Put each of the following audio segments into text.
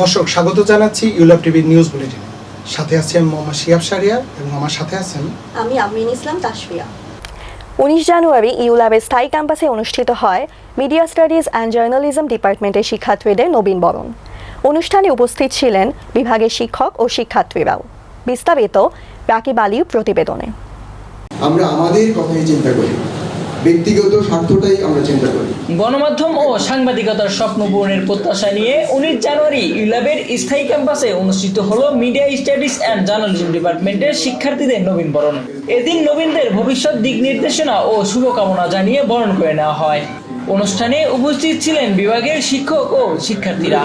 দর্শক স্বাগত জানাচ্ছি ইউল্যাব টিভির নিউজ বুলেটিন। সাথে আছি আমি মোহাম্মদ শিহাব শাহরিয়ার এবং আমার সাথে আছেন আমি আমিন ইসলাম তাসফিয়া। 19 জানুয়ারি ইউল্যাবের স্থায়ী ক্যাম্পাসে অনুষ্ঠিত হয় মিডিয়া স্টাডিজ অ্যান্ড জার্নালিজম ডিপার্টমেন্টের শিক্ষার্থীদের নবীনবরণ। অনুষ্ঠানে উপস্থিত ছিলেন বিভাগের শিক্ষক ও শিক্ষার্থীরাও। বিস্তারিত রাকিব আলীর প্রতিবেদনে। আমরা আমাদের কথাই চিন্তা করি, ব্যক্তিগত স্বার্থটাই আমরা চিন্তা করি। গণমাধ্যম ও সাংবাদিকতার স্বপ্ন পূরণের প্রত্যাশা নিয়ে 19 জানুয়ারি ইউল্যাবের স্থায়ী ক্যাম্পাসে অনুষ্ঠিত হলো মিডিয়া স্টাডিজ অ্যান্ড জার্নালিজম ডিপার্টমেন্টের শিক্ষার্থীদের নবীনবরণ। এদিন নবীনদের ভবিষ্যৎ দিক নির্দেশনা ও শুভকামনা জানিয়ে বরণ করে নেওয়া হয়। অনুষ্ঠানে উপস্থিত ছিলেন বিভাগের শিক্ষক ও শিক্ষার্থীরা।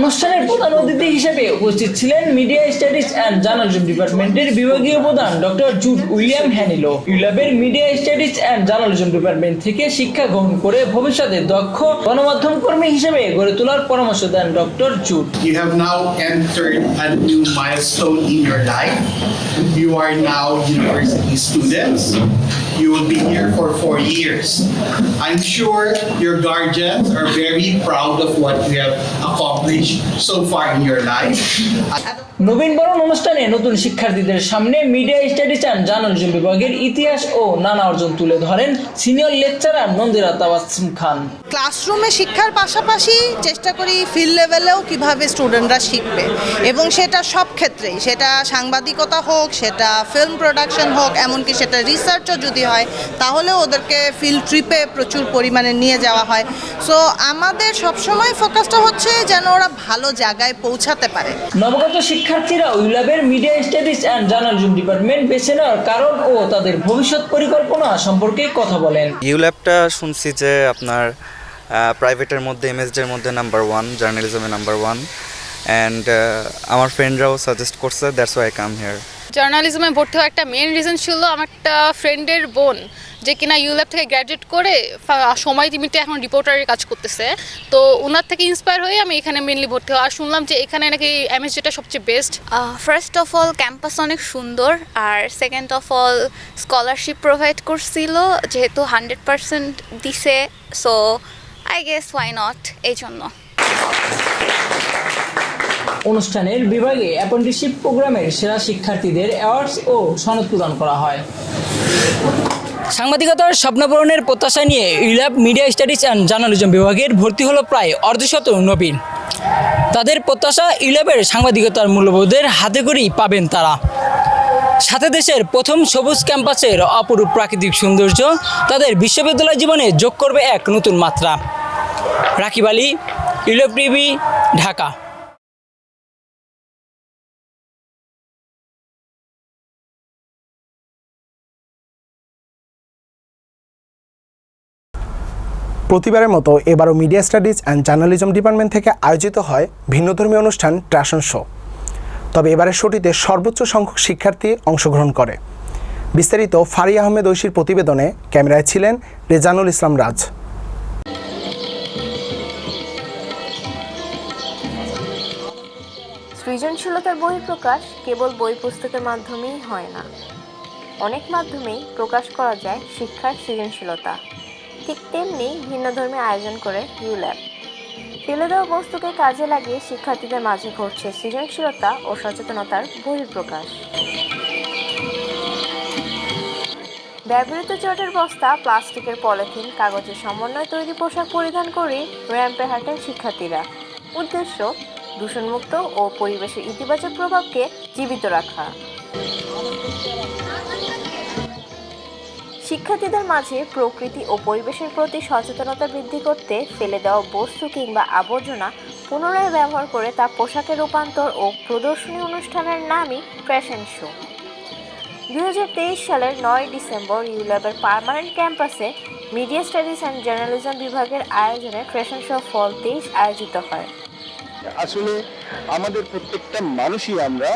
অনুষ্ঠানের প্রধান অতিথি হিসেবে উপস্থিত ছিলেন মিডিয়া স্টাডিজ অ্যান্ড জার্নালিজম ডিপার্টমেন্টের বিভাগীয় প্রধান ডক্টর জুড উইলিয়াম হ্যানিলো। ইউল্যাবের media studies and journalism department থেকে শিক্ষা গ্রহণ করে ভবিষ্যতে দক্ষ গণমাধ্যম কর্মী হিসেবে গড়ে তোলার পরামর্শ দেন doctor Jude. You have now entered a new milestone in your life. You are now university students. You will be here for 4 years. I'm sure your guardians are very proud of what you have accomplished so far in your life. নবীনবরণ অনুষ্ঠানে নতুন শিক্ষার্থীদের সামনে media studies and journalism বিভাগের ইতিহাস ও নানা অর্জন তুলে ধরেন সিনিয়র লেকচারার নন্দিরা তাবাসসুম খান। ক্লাসরুমে শিক্ষার পাশাপাশি চেষ্টা করি ফিল্ড লেভেলেও কিভাবে স্টুডেন্টরা শিখবে, এবং সেটা সব ক্ষেত্রেই, সেটা সাংবাদিকতা হোক, সেটা ফিল্ম প্রোডাকশন হোক, এমনকি সেটা রিসার্চও যদি হয় তাহলেও ওদেরকে ফিল্ড ট্রিপে প্রচুর পরিমাণে নিয়ে যাওয়া হয়। সো আমাদের সবসময় ফোকাসটা হচ্ছে যেন ওরা ভালো জায়গায় পৌঁছাতে পারে। নবগত শিক্ষার্থীরা ইউল্যাবের media studies and journalism department বেছে নেওয়ার কারণ ও তাদের ভবিষ্যৎ পরিকল্পনা সম্পর্কে কথা বলেন। ইউল্যাবটা শুনছি যে আপনার প্রাইভেটের মধ্যে এমএসডির মধ্যে নাম্বার 1, জার্নালিজমে নাম্বার 1, অ্যান্ড আমার ফ্রেন্ডরাও সাজেস্ট করছে, that's why I come here. জার্নালিজমে ভর্তি হওয়ার একটা মেন রিজন ছিল আমার একটা ফ্রেন্ডের বোন যে কিনা ইউল্যাব থেকে গ্র্যাজুয়েট করে সময় লিমিটে এখন রিপোর্টারের কাজ করতেছে। তো ওনার থেকে ইন্সপায়ার হয়ে আমি এখানে মেনলি ভর্তি হওয়া। আর শুনলাম যে এখানে নাকি এমএসজিটা সবচেয়ে best. First of all campus অনেক সুন্দর, আর second of all scholarship provide করছিল যেহেতু 100% দিছে, so I guess why not, এই জন্য। অনুষ্ঠানের বিভাগে অ্যাপ্রেন্টিসশিপ প্রোগ্রামের সেরা শিক্ষার্থীদের অ্যাওয়ার্ডস ও সনদ প্রদান করা হয়। সাংবাদিকতার স্বপ্নপূরণের প্রত্যাশা নিয়ে ULAB media studies and journalism বিভাগের ভর্তি হলো প্রায় অর্ধশত নবীন। তাদের প্রত্যাশা ইউল্যাবের সাংবাদিকতার মূল্যবোধের হাতে করেই পাবেন তারা। সাথে দেশের প্রথম সবুজ ক্যাম্পাসের অপরূপ প্রাকৃতিক সৌন্দর্য তাদের বিশ্ববিদ্যালয় জীবনে যোগ করবে এক নতুন মাত্রা। Rakib Ali, ULAB TV, Dhaka. প্রতিবারের মতো এবারও media studies and journalism department থেকে আয়োজিত হয় ভিন্নধর্মী অনুষ্ঠান ট্র্যাশন শো। তবে এবারের শোটিতে সর্বোচ্চ সংখ্যক শিক্ষার্থী অংশগ্রহণ করে। বিস্তারিত ফারিয়া আহমেদ ঐশীর প্রতিবেদনে। ক্যামেরায় ছিলেন রেজানুল ইসলাম রাজ। সৃজনশীলতার বহিঃপ্রকাশ কেবল বই পুস্তকের মাধ্যমেই হয় না, অনেক মাধ্যমেই প্রকাশ করা যায় শিক্ষার সৃজনশীলতা। ঠিক তেমনি ভিন্ন ধর্মী আয়োজন করে ইউল্যাব। ফেলে দেওয়া বস্তুকে কাজে লাগিয়ে শিক্ষার্থীদের মাঝে ঘটছে সৃজনশীলতা ও সচেতনতার বহিঃপ্রকাশ। ব্যবহৃত চটের বস্তা, প্লাস্টিকের পলিথিন, কাগজের সমন্বয়ে তৈরি পোশাক পরিধান করে র্যাম্পে হাঁটেন শিক্ষার্থীরা। উদ্দেশ্য দূষণমুক্ত ও পরিবেশের ইতিবাচক প্রভাবকে জীবিত রাখা। শিক্ষার্থীদের মাঝে প্রকৃতি ও পরিবেশের প্রতি সচেতনতা বৃদ্ধি করতে ফেলে দেওয়া বস্তু কিংবা আবর্জনা পুনরায় ব্যবহার করে তা পোশাকে রূপান্তর ও প্রদর্শনী অনুষ্ঠানের নামই ফ্যাশন শো। 2023 সালের 9 ডিসেম্বর ইউল্যাবের পার্মানেন্ট ক্যাম্পাসে মিডিয়া স্টাডিজ অ্যান্ড জার্নালিজম বিভাগের আয়োজনে ফ্যাশন শো ফল 23 আয়োজিত হয়। আসলে আমাদের প্রত্যেকটা মানুষই আমরা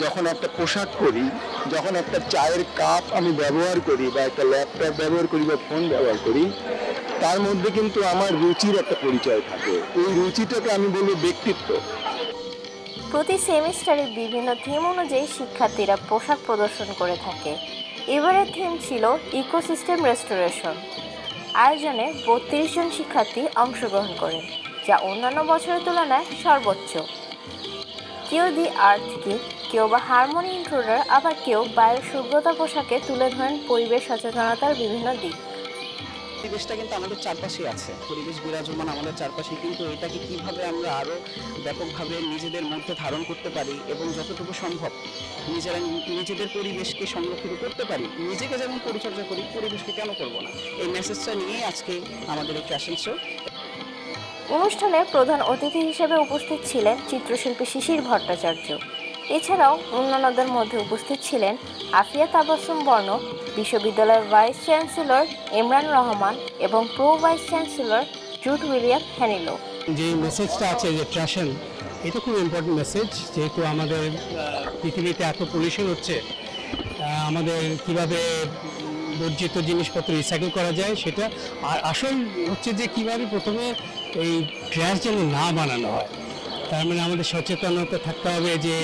যখন একটা পোশাক করি, যখন একটা চায়ের কাপ আমি ব্যবহার করি বা একটা ল্যাপটপ ব্যবহার করি বা ফোন ব্যবহার করি, তার মধ্যে কিন্তু আমার রুচির একটা পরিচয় থাকে। এই রুচিটাকে আমি বলবো ব্যক্তিত্ব। প্রতি সেমিস্টারে বিভিন্ন থিম অনুযায়ী শিক্ষার্থীরা পোশাক প্রদর্শন করে থাকে। এবারের থিম ছিল ইকোসিস্টেম রেস্টোরেশন। আয়োজনে 32 জন শিক্ষার্থী অংশগ্রহণ করেন, যা অন্যান্য বছরের তুলনায় সর্বোচ্চ। কেউ দি আর্থ কিং, কেউ বা হারমোনি ইন্ট্রুডার, আবার কেউ বায়ুর শুভ্রতা পোশাকে তুলে ধরেন পরিবেশ সচেতনতার বিভিন্ন দিক। পরিবেশটা কিন্তু আমাদের চারপাশেই আছে, পরিবেশ বিরাজমান আমাদের চারপাশে, কিন্তু এটাকে কিভাবে আমরা আরও ব্যাপকভাবে নিজেদের মধ্যে ধারণ করতে পারি এবং যতটুকু সম্ভব নিজেদের পরিবেশকে সংরক্ষিত করতে পারি, নিজেকে যেমন পরিচর্যা করি পরিবেশকে কেন করব না, এই মেসেজটা নিয়ে আজকে আমাদের এই ফ্যাশন শো। অনুষ্ঠানে প্রধান অতিথি হিসেবে উপস্থিত ছিলেন চিত্রশিল্পী শিশির ভট্টাচার্য। এছাড়াও অন্যান্যদের মধ্যে উপস্থিত ছিলেন আফিয়া তাবাসসুম বর্ণ, বিশ্ববিদ্যালয়ের ভাইস চ্যান্সেলর ইমরান রহমান এবং pro vice chancellor Jude William Genilo. যে মেসেজটা আছে যে ট্র্যাশন, এটা খুব ইম্পর্টেন্ট মেসেজ, যেহেতু আমাদের পৃথিবীতে এত পলিউশন হচ্ছে, আমাদের কিভাবে বর্জিত জিনিসপত্র রিসাইকেল করা যায় সেটা, আর আসল হচ্ছে যে কিভাবে প্রথমে এই ট্র্যাশ যেন না বানানো হয়। তার মানে আমাদের সচেতনতা থাকতে হবে যে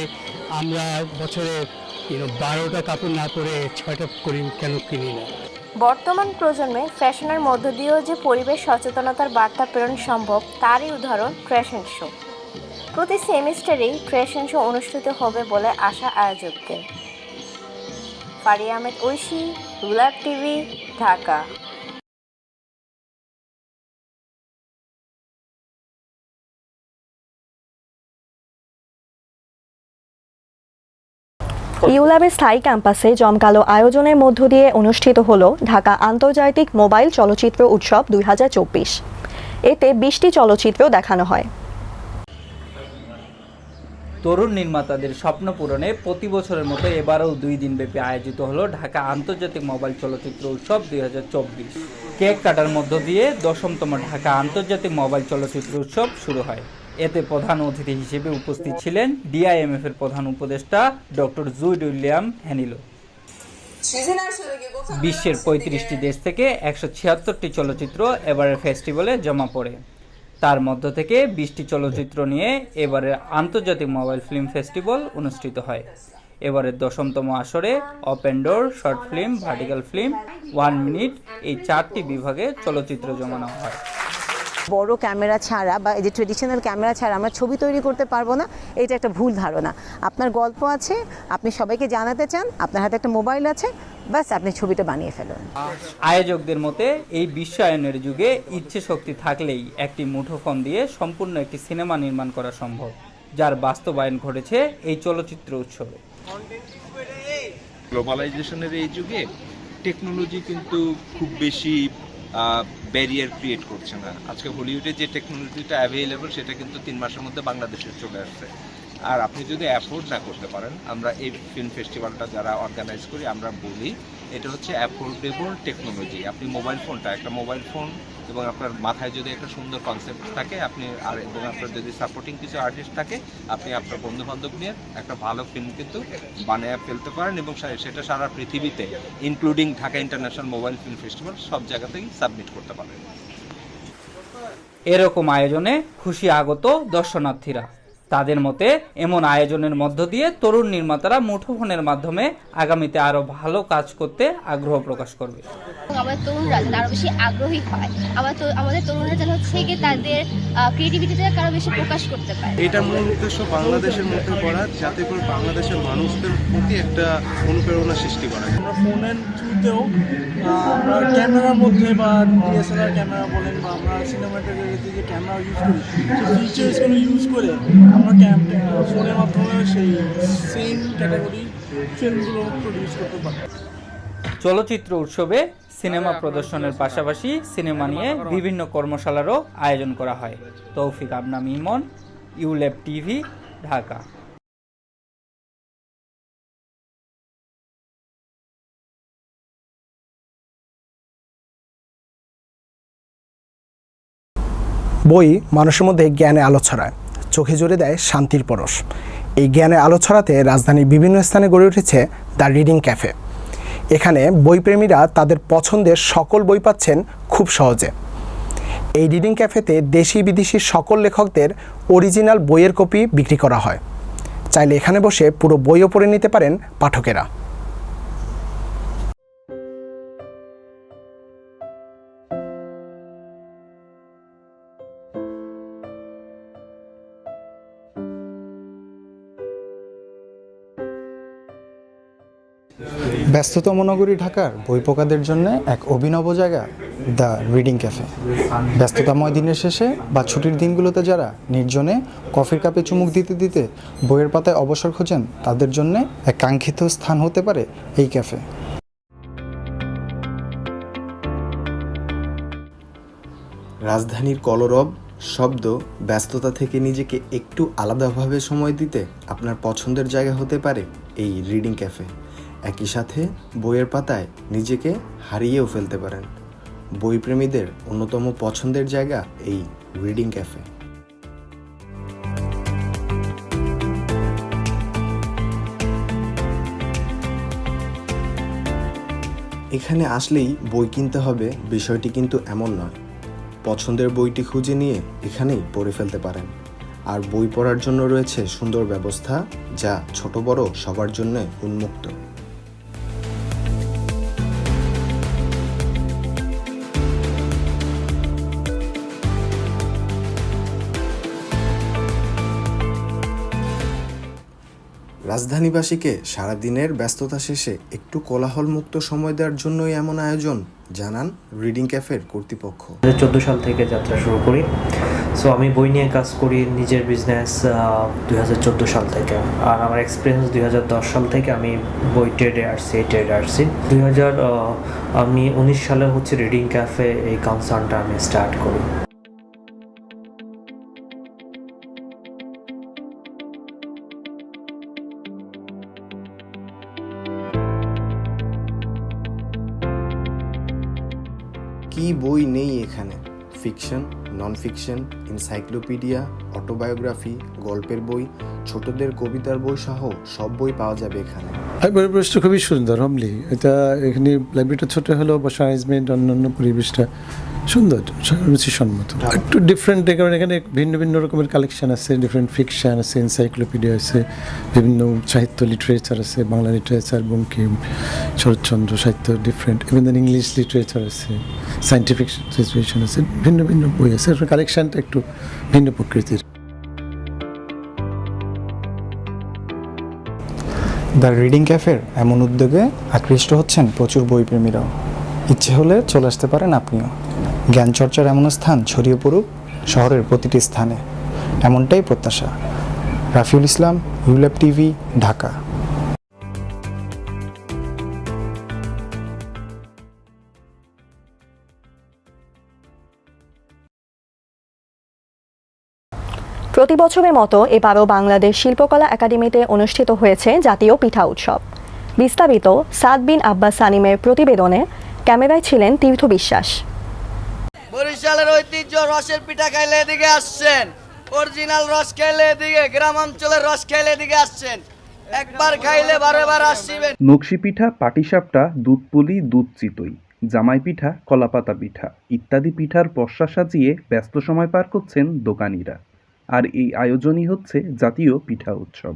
আমরা বছরে 12টা কাপড় না পরে 6টা করি কেন কিনি না। বর্তমান প্রজন্মে ফ্যাশনের মধ্য দিয়েও যে পরিবেশ সচেতনতার বার্তা প্রেরণ সম্ভব, তারই উদাহরণ ফ্যাশন শো। প্রতি সেমিস্টারেই ফ্যাশন শো অনুষ্ঠিত হবে বলে আশা আয়োজকদের। Faria Ahmed Oishi, ruler TV, Dhaka. ইউল্যাবের স্থায়ী ক্যাম্পাসে জমকালো আয়োজনের মধ্য দিয়ে অনুষ্ঠিত হলো ঢাকা আন্তর্জাতিক মোবাইল চলচ্চিত্র উৎসব 2024। এতে 20টি চলচ্চিত্র দেখানো হয়। তরুণ নির্মাতাদের স্বপ্ন পূরণে প্রতি বছরের মতো এবারও 2 দিনব্যাপী আয়োজিত হলো ঢাকা আন্তর্জাতিক মোবাইল চলচ্চিত্র উৎসব 2024। কেক কাটার মধ্য দিয়ে 10তম ঢাকা আন্তর্জাতিক মোবাইল চলচ্চিত্র উৎসব শুরু হয়। এতে প্রধান অতিথি হিসেবে উপস্থিত ছিলেন ডিআইএমএফ এর প্রধান উপদেষ্টা ডক্টর জুড উইলিয়াম হ্যানিলো। বিশ্বের 35টি দেশ থেকে 176টি চলচ্চিত্র এবারের ফেস্টিভ্যালে জমা পড়ে। তার মধ্য থেকে 20টি চলচ্চিত্র নিয়ে এবারের আন্তর্জাতিক মোবাইল ফিল্ম ফেস্টিভ্যাল অনুষ্ঠিত হয়। এবারের 10তম আসরে ওপেন ডোর, short film, vertical film, 1 minute, এই 4টি বিভাগে চলচ্চিত্র জমানো হয়। বড় ক্যামেরা ছাড়া বা এই যে ট্রেডিশনাল ক্যামেরা ছাড়া আমরা ছবি তৈরি করতে পারবো না, এটা একটা ভুল ধারণা। আপনার গল্প আছে, আপনি সবাইকে জানাতে চান, আপনার হাতে একটা মোবাইল আছে, বাস আপনি ছবিটা বানিয়ে ফেলুন। আয়োজকদের মতে এই বিশ্বায়নের যুগে ইচ্ছে শক্তি থাকলেই একটি মুঠোফোন দিয়ে সম্পূর্ণ একটি সিনেমা নির্মাণ করা সম্ভব, যার বাস্তবায়ন ঘটেছে এই চলচ্চিত্র উৎসবে। গ্লোবালাইজেশনের এই যুগে টেকনোলজি কিন্তু খুব বেশি ব্যারিয়ার ক্রিয়েট করছে না। আজকে হলিউডে যে টেকনোলজিটা অ্যাভেলেবল সেটা কিন্তু 3 মাসের মধ্যে বাংলাদেশে চলে আসছে। আর আপনি যদি অ্যাফোর্ড না করতে পারেন, আমরা এই ফিল্ম ফেস্টিভ্যালটা যারা অর্গানাইজ করি আমরা বলি এটা হচ্ছে অ্যাফোর্ডেবল টেকনোলজি। আপনি মোবাইল ফোনটা, একটা মোবাইল ফোন এবং আপনার মাথায় যদি একটা সুন্দর কনসেপ্ট থাকে, আপনি আর এবং আপনার যদি সাপোর্টিং কিছু আর্টিস্ট থাকে, আপনি আপনার বন্ধুবান্ধব নিয়ে একটা ভালো ফিল্ম কিন্তু বানিয়ে ফেলতে পারেন এবং সেটা সারা পৃথিবীতে including Dhaka international mobile film festival সব জায়গাতেই সাবমিট করতে পারেন। এরকম আয়োজনে খুশি আগত দর্শনার্থীরা। তাদের মতে এমন আয়োজনের মধ্য দিয়ে তরুণ নির্মাতারা মুঠোফোনের মাধ্যমে আগামীতে আরো ভালো কাজ করতে আগ্রহ প্রকাশ করবে। আমাদের তরুণরা যেন আরো বেশি আগ্রহী হয়, আমাদের তরুণরা যেন হচ্ছে গিয়ে তাদের ক্রিয়েটিভিটিটা আরো বেশি প্রকাশ করতে পারে। এটা মূল উদ্দেশ্য বাংলাদেশের মধ্যে করা, যাতে করে বাংলাদেশের মানুষদের প্রতি একটা অনুপ্রেরণা সৃষ্টি করা। আমরা ফোনের থ্রুতেও আমরা ক্যামেরার মধ্যে বা ডিএসএলআর ক্যামেরা বলেন বা আমরা সিনেমাটোগ্রাফিতে যে ক্যামেরা ইউজ করি, সেই ফিচার্সগুলো ইউজ করে আমরা ফোনের মাধ্যমে সেই সেম ক্যাটাগরি ফিল্মগুলো প্রডিউস করতে পারি। চলচ্চিত্র উৎসবে সিনেমা প্রদর্শনের পাশাপাশি সিনেমা নিয়ে বিভিন্ন কর্মশালারও আয়োজন করা হয়। তৌফিক আবনাম ইমন, ইউল্যাব টিভি, ঢাকা। বই মানুষের মধ্যে জ্ঞানে আলো ছড়ায়, চোখে জুড়ে দেয় শান্তির পরশ। এই জ্ঞানে আলো ছড়াতে রাজধানীর বিভিন্ন স্থানে গড়ে উঠেছে দ্য রিডিং ক্যাফে। এখানে বইপ্রেমীরা তাদের পছন্দের সকল বই পাচ্ছেন খুব সহজে। এই রিডিং ক্যাফেতে দেশি বিদেশি সকল লেখকদের অরিজিনাল বইয়ের কপি বিক্রি করা হয়। চাইলে এখানে বসে পুরো বইও পড়ে নিতে পারেন পাঠকেরা। ব্যস্ততম নগরী ঢাকার বইপোকাদের জন্য এক অভিনব জায়গা দ্য রিডিং ক্যাফে। ব্যস্ততাময় দিনের শেষে বা ছুটির দিনগুলোতে যারা নির্জনে কফির কাপে চুমুক দিতে দিতে বইয়ের পাতায় অবসর খোঁজেন, তাদের জন্য এক কাঙ্ক্ষিত স্থান হতে পারে এই ক্যাফে। রাজধানীর কলরব, শব্দ, ব্যস্ততা থেকে নিজেকে একটু আলাদাভাবে সময় দিতে আপনার পছন্দের জায়গা হতে পারে এই রিডিং ক্যাফে। একই সাথে বইয়ের পাতায় নিজেকে হারিয়েও ফেলতে পারেন। বইপ্রেমীদের অন্যতম পছন্দের জায়গা এই রিডিং ক্যাফে। এখানে আসলেই বই কিনতে হবে বিষয়টি কিন্তু এমন নয়। পছন্দের বইটি খুঁজে নিয়ে এখানেই পড়ে ফেলতে পারেন। আর বই পড়ার জন্য রয়েছে সুন্দর ব্যবস্থা, যা ছোট বড় সবার জন্য উন্মুক্ত। রাজধানীবাসীকে সারাদিনের ব্যস্ততা শেষে একটু কোলাহলমুক্ত সময় দেওয়ার জন্যই এমন আয়োজন, জানান রিডিং ক্যাফের কর্তৃপক্ষ। 2014 সাল থেকে যাত্রা শুরু করি। সো আমি বই নিয়ে কাজ করি, নিজের বিজনেস 2014 সাল থেকে। আর আমার এক্সপিরিয়েন্স 2010 সাল থেকে আমি বই ট্রেডে আসছি। আমি 19 সালে রিডিং ক্যাফে এই কনসার্নটা আমি স্টার্ট করি। কি বই নেই এখানে? Fiction, non fiction, encyclopedia, autobiography, গল্পের বই, ছোটদের কবিতার বই সহ সব বই পাওয়া যাবে এখানে। পরিবেশটা খুবই সুন্দর, হোমলি। এটা এখানে লাইব্রেরিটা ছোট হলেও বসা অ্যারেঞ্জমেন্ট, অন্যান্য পরিবেশটা সুন্দর, রুচিসম্মত, একটু ডিফারেন্ট। কারণ এখানে ভিন্ন ভিন্ন রকমের কালেকশন আছে, ডিফারেন্ট ফিকশন আছে, এনসাইক্লোপিডিয়া আছে, বিভিন্ন সাহিত্য লিটারেচার আছে, বাংলা লিটারেচার, বঙ্কিম, শরৎচন্দ্র সাহিত্য ডিফারেন্ট, ইভেন ইংলিশ লিটারেচার আছে, সায়েন্টিফিক সিচুয়েশন আছে, ভিন্ন ভিন্ন বই আছে। কালেকশনটা একটু ভিন্ন প্রকৃতির। দ্য রিডিং ক্যাফের এমন উদ্যোগে আকৃষ্ট হচ্ছেন প্রচুর বইপ্রেমীরাও। ইচ্ছে হলে চলে আসতে পারেন আপনিও। জ্ঞান চর্চার এমন স্থান ছড়িয়ে পড়ুক শহরের প্রতিটি স্থানে, এমনটাই প্রত্যাশা। রাফিউল ইসলাম, ইউল্যাব টিভি, ঢাকা। প্রতি বছরের মতো এবারও বাংলাদেশ শিল্পকলা একাডেমিতে অনুষ্ঠিত হয়েছে জাতীয় পিঠা উৎসব। বিস্তারিত সাদ বিন আব্বাস সানিমের প্রতিবেদনে। ক্যামেরায় ছিলেন তীর্থ বিশ্বাস। বরিশালের ঐতিহ্য রসের পিঠা খাইলে এদিকে আসছেন, অরিজিনাল রস খাইলে এদিকে, গ্রাম অঞ্চলের রস খাইলে এদিকে আসছেন, একবার খাইলে বারবার আসবেন। নকশি পিঠা, পাটিসাপটা, দুধ পুলি, দুধ চিতই, জামাই পিঠা, কলাপাতা পিঠা ইত্যাদি পিঠার পসরা সাজিয়ে ব্যস্ত সময় পার করছেন দোকানিরা। আর এই আয়োজনই হচ্ছে জাতীয় পিঠা উৎসব।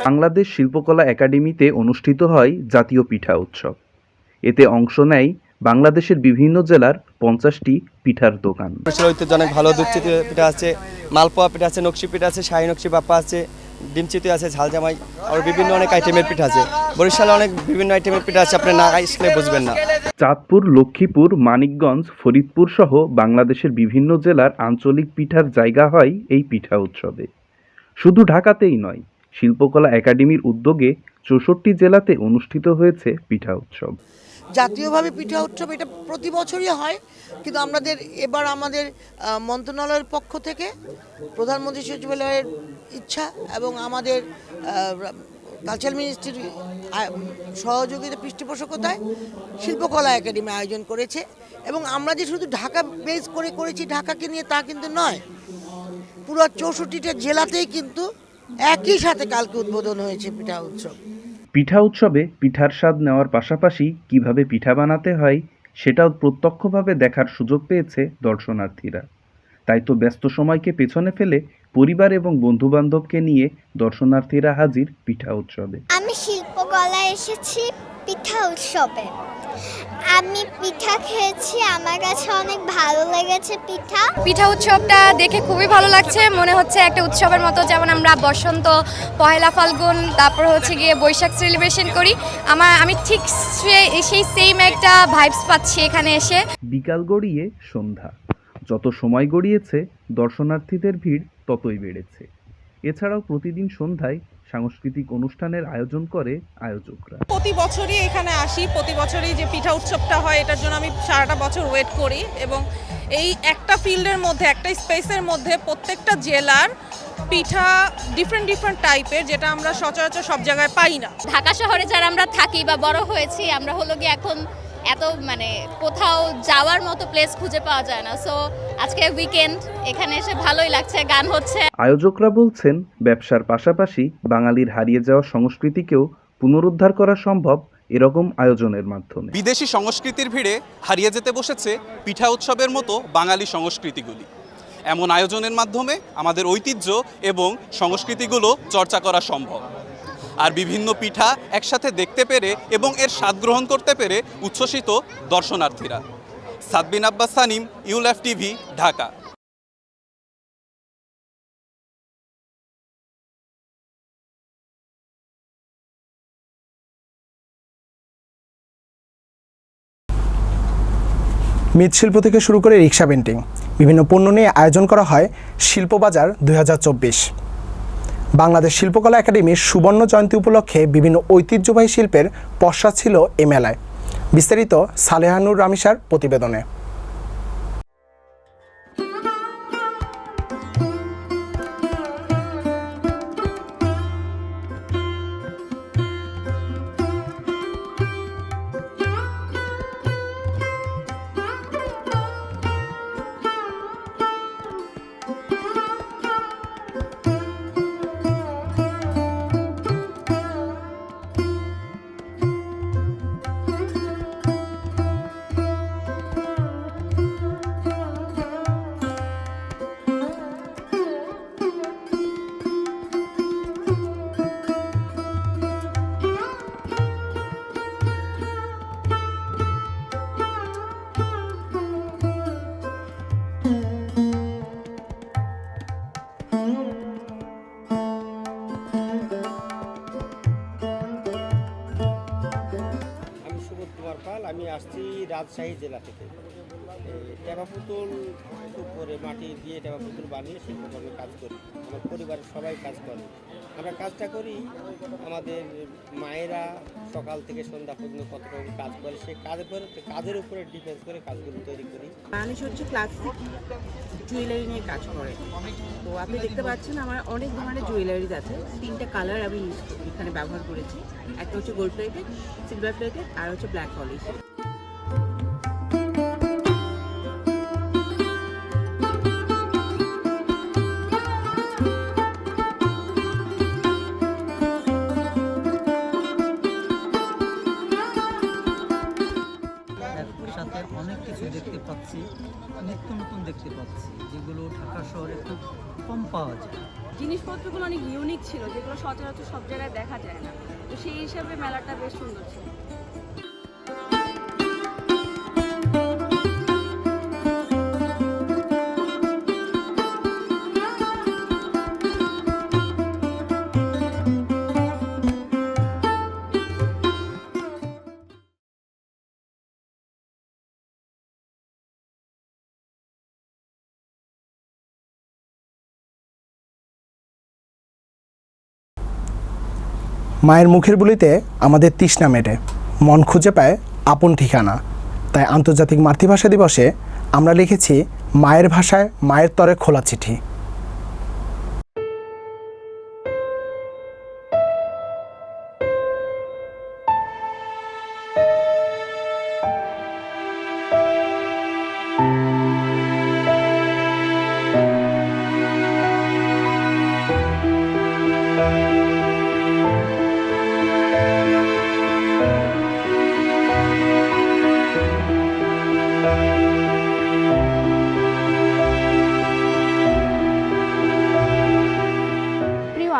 বাংলাদেশ শিল্পকলা একাডেমিতে অনুষ্ঠিত হয় জাতীয় পিঠা উৎসব। এতে অংশ নেয় বাংলাদেশের বিভিন্ন জেলার 50টি পিঠার দোকান। ঐতিহ্য অনেক ভালো, দুধ চিতই পিঠা আছে, মালপোয়া পিঠা আছে, নকশি পিঠা আছে, শাহী নকশি বাপ্পা আছে, ডিম চিতই আছে, ঝাল জামাই, আর বিভিন্ন অনেক আইটেমের পিঠা আছে। বরিশালে অনেক বিভিন্ন আইটেমের পিঠা আছে, আপনি না আসলে বুঝবেন না। চাঁদপুর, লক্ষ্মীপুর, মানিকগঞ্জ, ফরিদপুর সহ বাংলাদেশের বিভিন্ন জেলার আঞ্চলিক পিঠার জায়গা হয় এই পিঠা উৎসবে। শুধু ঢাকাতেই নয়, শিল্পকলা একাডেমির উদ্যোগে 64 জেলাতে অনুষ্ঠিত হয়েছে পিঠা উৎসব। জাতীয়ভাবে পিঠা উৎসব এটা প্রতি বছরই হয়, কিন্তু এবার আমাদের মন্ত্রণালয়ের পক্ষ থেকে প্রধানমন্ত্রী সচিবালয়ের ইচ্ছা এবং আমাদের কালচারাল মিনিস্ট্রির সহযোগিতা পৃষ্ঠপোষকতায় শিল্পকলা একাডেমি আয়োজন করেছে। এবং আমরা যে শুধু ঢাকা বেস করে করেছি, ঢাকাকে নিয়ে তা কিন্তু নয়, পুরো 64টা জেলাতেই কিন্তু একই সাথে কালকে উদ্বোধন হয়েছে পিঠা উৎসব। পিঠা উৎসবে পিঠার স্বাদ নেওয়ার পাশাপাশি কিভাবে পিঠা বানাতে হয় সেটাও প্রত্যক্ষভাবে দেখার সুযোগ পেয়েছে দর্শনার্থীরা। তাই তো ব্যস্ত সময়কে পেছনে ফেলে পরিবার এবং বন্ধুবান্ধবকে নিয়ে দর্শনার্থীরা হাজির পিঠা উৎসবে। আমি শিল্পকলা এসেছি পিঠা উৎসবে। আমি পিঠা খেয়েছি, আমার কাছে অনেক ভালো লেগেছে পিঠা। পিঠা উৎসবটা দেখে খুবই ভালো লাগছে, মনে হচ্ছে একটা উৎসবের মতো, যেমন আমরা বসন্ত, পহেলা ফাল্গুন, তারপর হচ্ছে গিয়ে বৈশাখ সেলিব্রেশন করি। আমি ঠিক সেই সেম একটা ভাইবস পাচ্ছি এখানে এসে। বিকাল গড়িয়ে সন্ধ্যা, যত সময় গড়িয়েছে দর্শনার্থীদের ভিড় ততই বেড়েছে। এছাড়াও প্রতিদিন সন্ধ্যায় সাংস্কৃতিক অনুষ্ঠানের আয়োজন করে আয়োজকরা। প্রতি বছরই এখানে আসি, প্রতি বছরই যে পিঠা উৎসবটা হয় এটার জন্য আমি সারাটা বছর ওয়েট করি, এবং এই একটা ফিল্ডের মধ্যে, একটা স্পেসের মধ্যে প্রত্যেকটা জেলার পিঠা ডিফারেন্ট টাইপের, যেটা আমরা সচরাচর সব জায়গায় পাই না। ঢাকা শহরে যারা আমরা থাকি বা বড় হয়েছি, আমরা হলো গিয়ে এখন এত কোথাও যাওয়ার মতো প্লেস খুঁজে পাওয়া যায় না। সো আজকে উইকেন্ড, এখানে এসে ভালোই লাগছে, গান হচ্ছে। আয়োজকরা বলছেন, ব্যবসার পাশাপাশি বাঙালির হারিয়ে যাওয়া সংস্কৃতিকেও পুনরুদ্ধার করা সম্ভব এরকম আয়োজনের মাধ্যমে। বিদেশি সংস্কৃতির ভিড়ে হারিয়ে যেতে বসেছে পিঠা উৎসবের মতো বাঙালি সংস্কৃতিগুলি। এমন আয়োজনের মাধ্যমে আমাদের ঐতিহ্য এবং সংস্কৃতিগুলো চর্চা করা সম্ভব। আর বিভিন্ন পিঠা একসাথে দেখতে পেরে এবং এর স্বাদ গ্রহণ করতে পেরে উচ্ছ্বসিত দর্শনার্থীরা। সাদবিন আব্বাস সানিম, ইউএলএফ টিভি, ঢাকা। মৃৎশিল্প থেকে শুরু করে রিক্সা পেন্টিং, বিভিন্ন পণ্য নিয়ে আয়োজন করা হয় শিল্পবাজার 2024। বাংলাদেশ শিল্পকলা একাডেমির সুবর্ণ জয়ন্তী উপলক্ষে বিভিন্ন ঐতিহ্যবাহী শিল্পের পসরা ছিল এ মেলায়। বিস্তারিত সালেহানুর রামিসার প্রতিবেদনে। আমি আসছি রাজশাহী জেলা থেকে। টেপা পুতুল করে মাটি দিয়ে টেপা পুতুল বানিয়ে শিল্পকর্মে কাজ করি। আমার পরিবারের সবাই কাজ করে। আমরা কাজটা করি, আমাদের মায়েরা সকাল থেকে সন্ধ্যা পর্যন্ত কত রকম কাজ করে, সেই কাজের উপরে ডিপেন্ড করে কাজগুলো তৈরি করি। মানুষ হচ্ছে ক্লাসিক জুয়েলারি নিয়ে কাজ করে। তো আপনি দেখতে পাচ্ছেন আমার অনেক ধরনের জুয়েলারিজ আছে। 3টা কালার আমি এখানে ব্যবহার করেছি। একটা হচ্ছে গোল্ড প্লেটেড, সিলভার প্লেটেড, আর হচ্ছে ব্ল্যাক পলিশ। সাথে অনেক কিছু দেখতে পাচ্ছি, নিত্য নতুন দেখতে পাচ্ছি, যেগুলো ঢাকা শহরে খুব কম পাওয়া যায়। জিনিসপত্রগুলো অনেক ইউনিক ছিল, যেগুলো সচরাচর সব জায়গায় দেখা যায় না। তো সেই হিসাবে মেলাটা বেশ সুন্দর ছিল। মায়ের মুখের বুলিতে আমাদের তৃষ্ণা মেটে, মন খুঁজে পায় আপন ঠিকানা। তাই আন্তর্জাতিক মাতৃভাষা দিবসে আমরা লিখেছি মায়ের ভাষায় মায়ের তরে খোলা চিঠি।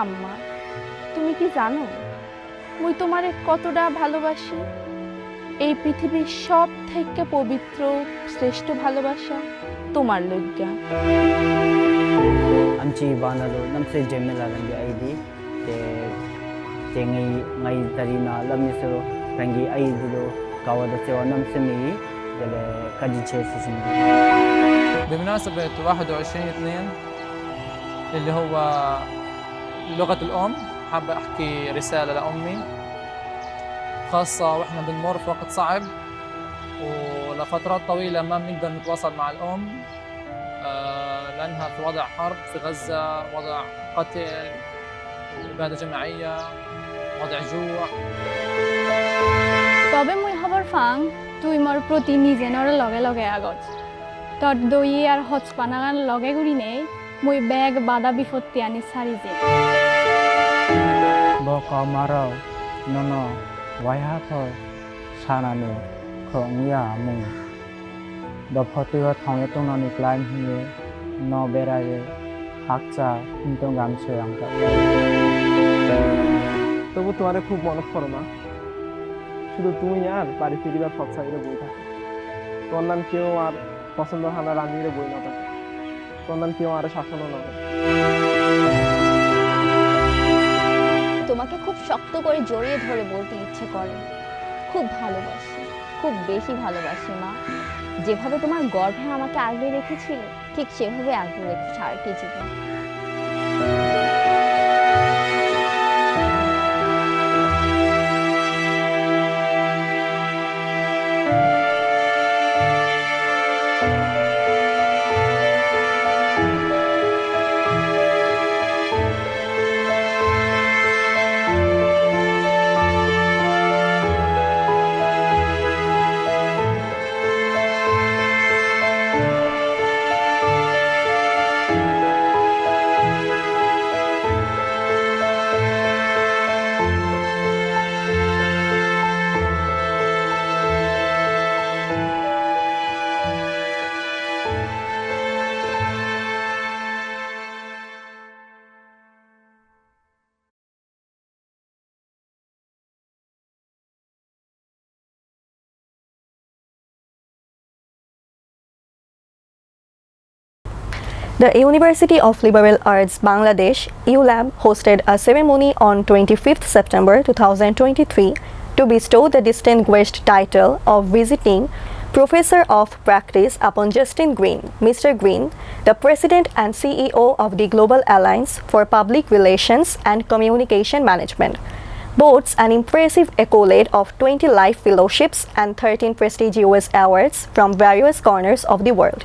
আম্মা, তুমি কি জানো মুই তোমারে কতটা ভালোবাসি? এই পৃথিবীর সব থেকে পবিত্র শ্রেষ্ঠ ভালোবাসা তোমার লজ্ঞা। Anchi banalo namse jemela langi aidi te ngai darina lamni so rangi aidi do kawada sewa namse mi dele kaji chesi. بمناسبة 21/2 اللي هو لغة الأم، حابة أحكي رسالة لأمي، خاصة وإحنا بنمر في وقت صعب ولفترات طويلة ما بنقدر نتواصل مع الأم لأنها في وضع حرب في غزة، وضع قتل، إبادة جماعية، وضع جوع. তবে মই খবৰ পাং তুই মোৰ প্ৰতি নিজে নৰ লগে লগে আগত তোর দই আর হচপানাগান লগে ঘুরি নেই মই বেগ বাধা বিপত্তি আনি সারি যে Boko marau nono waihapo sanane khongya mung dophotiwa thongye tononi climb hiye no berage hakcha intong gamse angka তবু তোমারে খুব মনে পড়ে না, শুধু তুমি আর বাড়ি ফিরিবার পথ সাইডে বই থাকে। তোর নাম কেউ আর পছন্দ হয় না রান্ধিরে বই না থাকে, তোর নাম কেউ আর শাসনও না থাকে। তোমাকে খুব শক্ত করে জড়িয়ে ধরে বলতে ইচ্ছে করে খুব ভালোবাসি, খুব বেশি ভালোবাসি মা। যেভাবে তোমার গর্ভে আমাকে আগলে রেখেছিলে ঠিক সেভাবে আগলে রেখেছ আর কি জীবন। The University of Liberal Arts Bangladesh ULAB hosted a ceremony on 25th September 2023 to bestow the distinguished title of Visiting Professor of Practice upon Justin Green, Mr. Green, the President and CEO of the Global Alliance for Public Relations and Communication Management. Boasts an impressive accolade of 20 life fellowships and 13 prestigious awards from various corners of the world.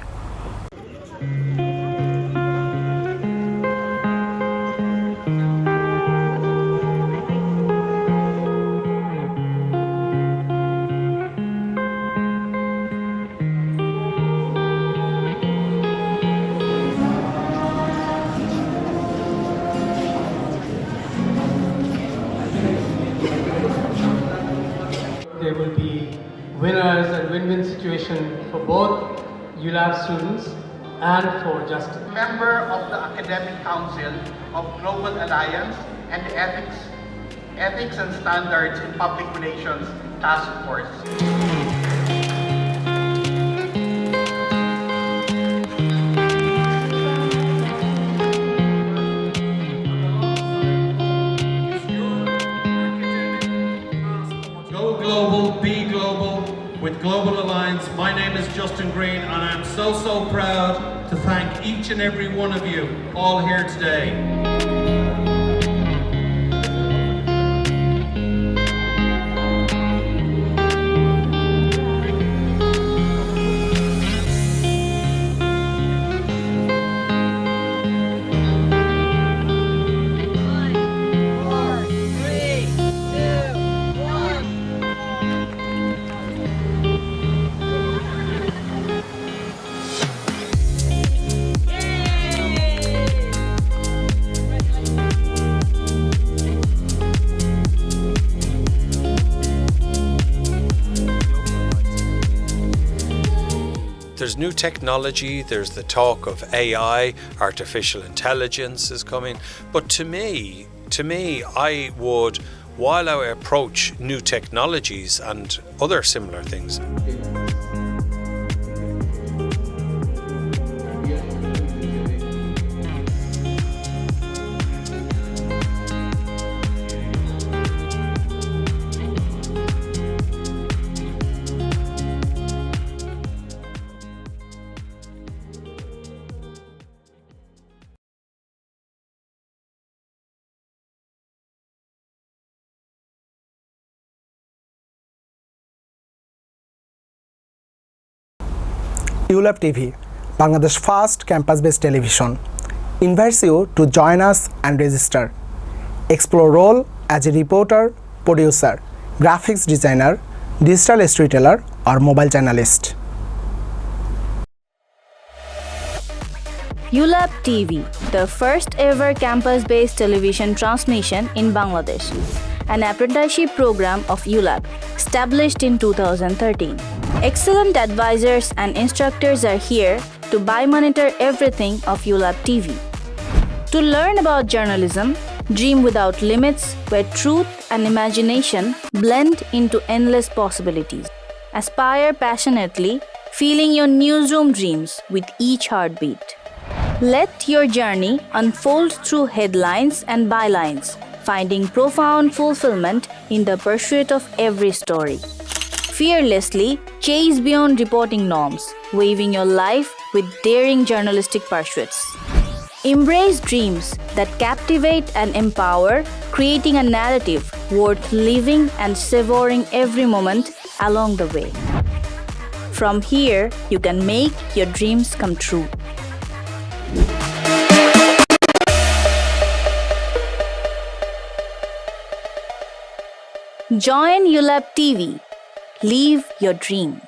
There will be winners and win-win situation for both ULAB students and for Justin. Member of the Academic Council of Global Alliance and the Ethics and Standards in Public Relations Task Force. Go global, be global with Global Alliance. My name is Justin Green and I'm so proud to thank each and every one of you all here today. There's new technology, there's the talk of AI, artificial intelligence is coming, but to me, I would while I approach new technologies and other similar things. ULAB TV, Bangladesh's first campus-based television, invites you to join us and register. Explore role as a reporter, producer, graphics designer, digital storyteller, or mobile journalist. ULAB TV, the first ever campus-based television transmission in Bangladesh, an apprenticeship program of ULAB, established in 2013. Excellent advisors and instructors are here to monitor everything of ULAB TV. To learn about journalism, dream without limits, where truth and imagination blend into endless possibilities. Aspire passionately, feeling your newsroom dreams with each heartbeat. Let your journey unfold through headlines and bylines, finding profound fulfillment in the pursuit of every story. Fearlessly chase beyond reporting norms, waving your life with daring journalistic pursuits. Embrace dreams that captivate and empower, creating a narrative worth living and savoring every moment along the way. From here, you can make your dreams come true. Join ULAB TV. Live your dream.